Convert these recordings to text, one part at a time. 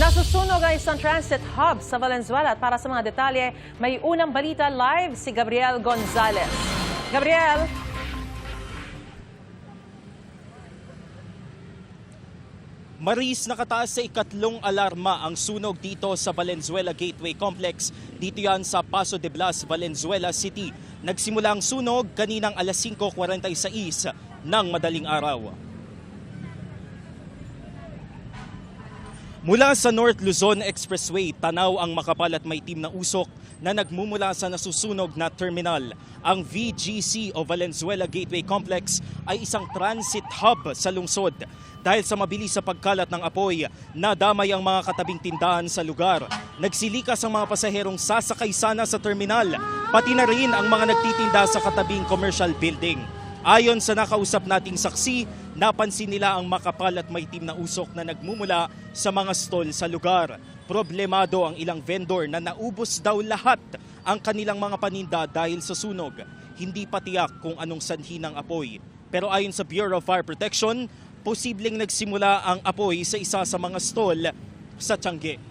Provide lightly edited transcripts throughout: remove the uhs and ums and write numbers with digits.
Nasusunog ang isang transit hub sa Valenzuela at para sa mga detalye, may unang balita live si Gabriel Gonzalez. Gabriel? Maris, nakataas sa ikatlong alarma ang sunog dito sa Valenzuela Gateway Complex. Dito yan sa Paso de Blas, Valenzuela City. Nagsimula ang sunog kaninang alas 5:46 ng madaling araw. Mula sa North Luzon Expressway, tanaw ang makapal at maitim na usok na nagmumula sa nasusunog na terminal. Ang VGC o Valenzuela Gateway Complex ay isang transit hub sa lungsod. Dahil sa mabilis sa pagkalat ng apoy, nadamay ang mga katabing tindahan sa lugar. Nagsilikas ang mga pasaherong sasakay sana sa terminal, pati na rin ang mga nagtitinda sa katabing commercial building. Ayon sa nakausap nating saksi, napansin nila ang makapal at maitim na usok na nagmumula sa mga stall sa lugar. Problemado ang ilang vendor na naubos daw lahat ang kanilang mga paninda dahil sa sunog. Hindi pa tiyak kung anong sanhi ng apoy. Pero ayon sa Bureau of Fire Protection, posibleng nagsimula ang apoy sa isa sa mga stall sa Tiangge.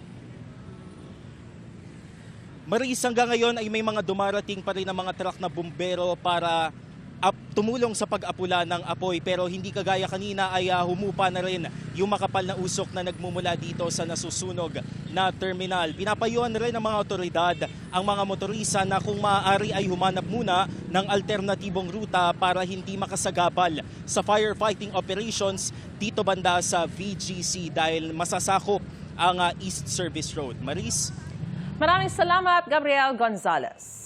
Maris, hanggang ngayon ay may mga dumarating pa rin ng mga truck na bumbero para tumulong sa pag-apula ng apoy, pero hindi kagaya kanina ay humupa na rin yung makapal na usok na nagmumula dito sa nasusunog na terminal. Pinapayuhan na rin ng mga otoridad ang mga motorista na kung maaari ay humanap muna ng alternatibong ruta para hindi makasagabal sa firefighting operations dito banda sa VGC dahil masasakop ang East Service Road. Maris? Maraming salamat, Gabriel Gonzalez.